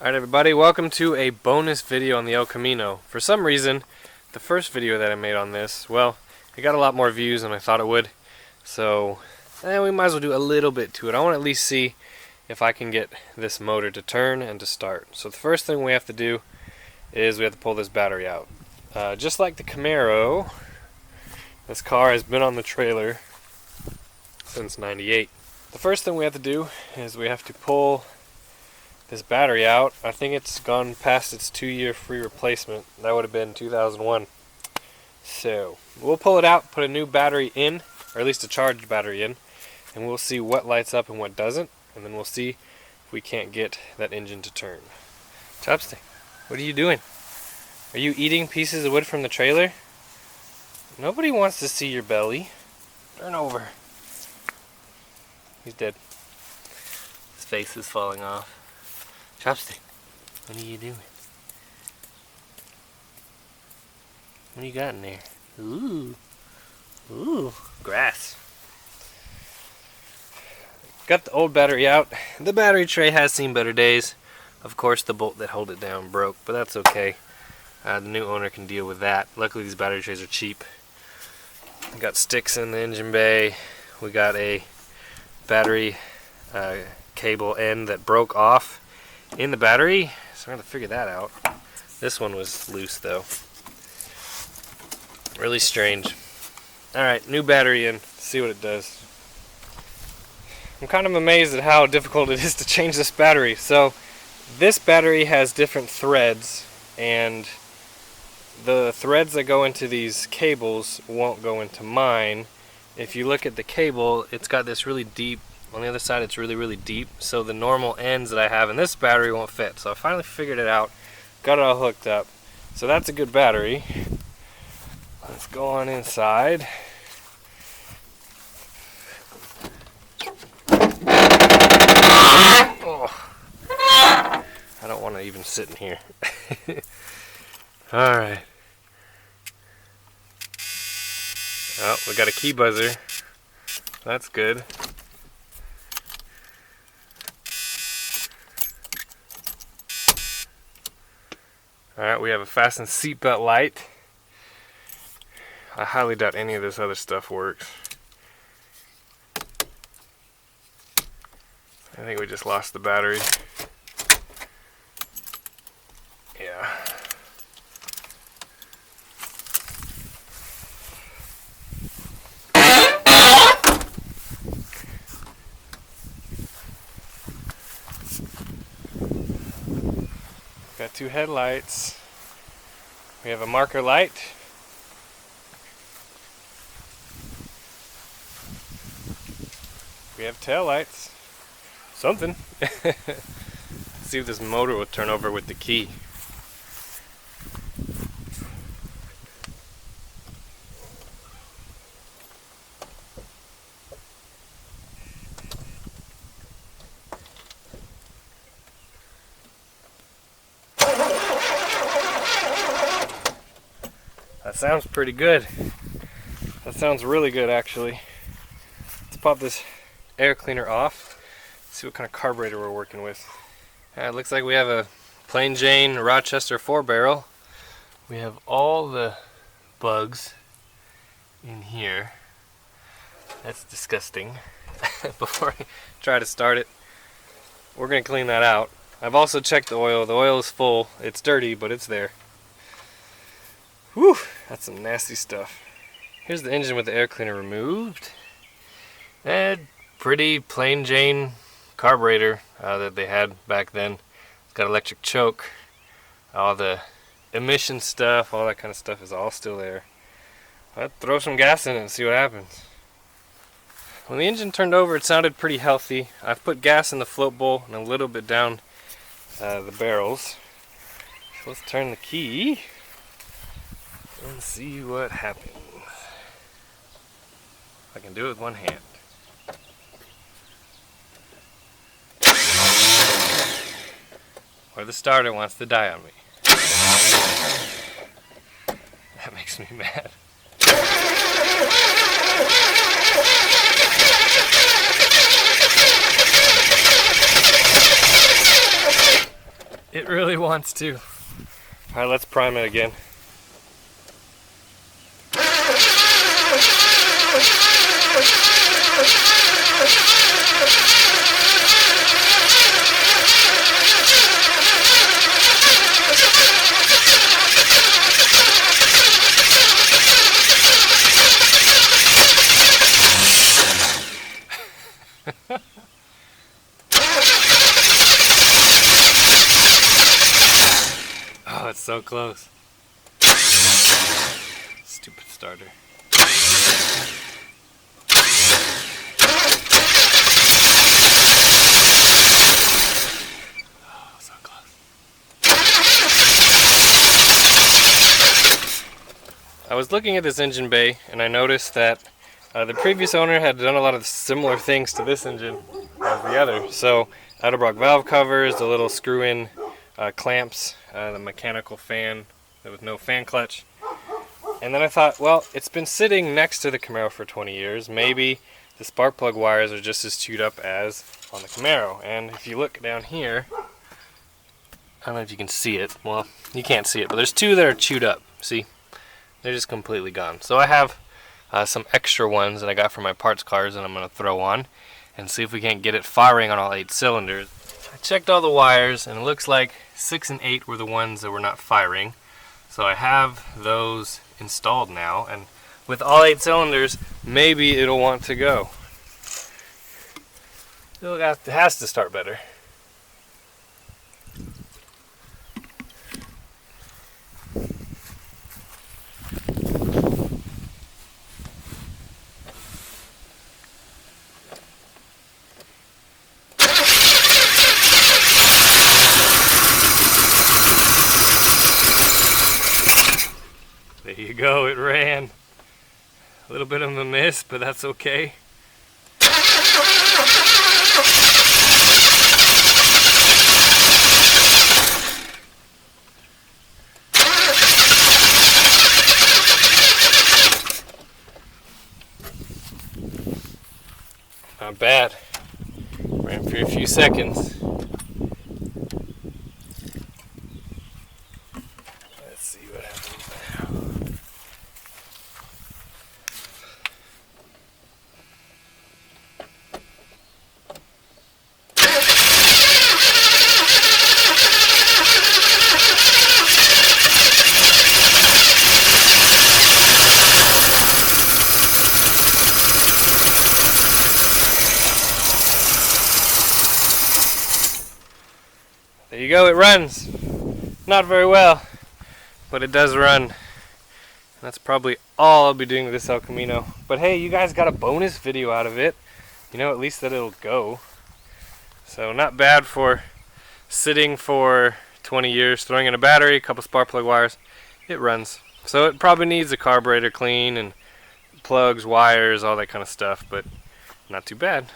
Alright everybody, welcome to a bonus video on the El Camino. For some reason, the first video that I made on this, well, it got a lot more views than I thought it would. So, we might as well do a little bit to it. I want to at least see if I can get this motor to turn and to start. So the first thing we have to do is we have to pull this battery out. Just like the Camaro, this car has been on the trailer since '98. The first thing we have to do is we have to pull this battery out. I think it's gone past its 2-year free replacement. That would have been 2001. So we'll pull it out, put a new battery in, or at least a charged battery in, and we'll see what lights up and what doesn't, and then we'll see if we can't get that engine to turn. Chopstick, what are you doing? Are you eating pieces of wood from the trailer? Nobody wants to see your belly. Turn over. He's dead. His face is falling off. Chopstick, what are you doing? What do you got in there? Ooh, grass. Got the old battery out. The battery tray has seen better days. Of course, the bolt that held it down broke, but that's okay. The new owner can deal with that. Luckily, these battery trays are cheap. We got sticks in the engine bay. We got a battery cable end that broke off in the battery, so I'm going to figure that out. This one was loose though. Really strange. Alright, new battery in. See what it does. I'm kind of amazed at how difficult it is to change this battery. So this battery has different threads, and the threads that go into these cables won't go into mine. If you look at the cable, it's got this really deep, on the other side it's really deep, so the normal ends that I have in this battery won't fit. So I finally figured it out, got it all hooked up. So that's a good battery. Let's go on inside. Oh, I don't want to even sit in here. Alright. Oh, we got a key buzzer. That's good. Alright, we have a fasten seatbelt light. I highly doubt any of this other stuff works. I think we just lost the battery. Yeah. Got two headlights. We have a marker light. We have tail lights. Something. See if this motor will turn over with the key. That sounds pretty good. That sounds really good, actually. Let's pop this air cleaner off. See what kind of carburetor we're working with. It looks like we have a plain Jane Rochester 4-barrel. We have all the bugs in here. That's disgusting. Before I try to start it, we're going to clean that out. I've also checked the oil. The oil is full. It's dirty, but it's there. Whew, that's some nasty stuff. Here's the engine with the air cleaner removed. And pretty plain Jane carburetor that they had back then. It's got electric choke. All the emission stuff, all that kind of stuff is all still there. I'll throw some gas in it and see what happens. When the engine turned over, it sounded pretty healthy. I've put gas in the float bowl and a little bit down the barrels. So let's turn the key and see what happens. I can do it with one hand. Or the starter wants to die on me. That makes me mad. It really wants to. Alright, let's prime it again. Oh, it's so close. Stupid starter. Oh, so close. I was looking at this engine bay and I noticed that the previous owner had done a lot of similar things to this engine as the other. So, out-of-block valve covers, the little screw-in clamps, the mechanical fan with no fan clutch. And then I thought, well, it's been sitting next to the Camaro for 20 years. Maybe the spark plug wires are just as chewed up as on the Camaro. And if you look down here, I don't know if you can see it. Well, you can't see it, but there's two that are chewed up. See? They're just completely gone. So I have some extra ones that I got from my parts cars and I'm going to throw on and see if we can't get it firing on all 8 cylinders. I checked all the wires and it looks like 6 and 8 were the ones that were not firing. So I have those installed now, and with all 8 cylinders, maybe it'll want to go. It has to start better. There you go, it ran. A little bit of a miss, but that's okay. Not bad. Ran for a few seconds. Let's see what happens now. There you go, it runs. Not very well, but it does run. And that's probably all I'll be doing with this El Camino. But hey, you guys got a bonus video out of it. You know, at least that it'll go. So not bad for sitting for 20 years, throwing in a battery, a couple spark plug wires. It runs. So it probably needs a carburetor clean and plugs, wires, all that kind of stuff, but not too bad.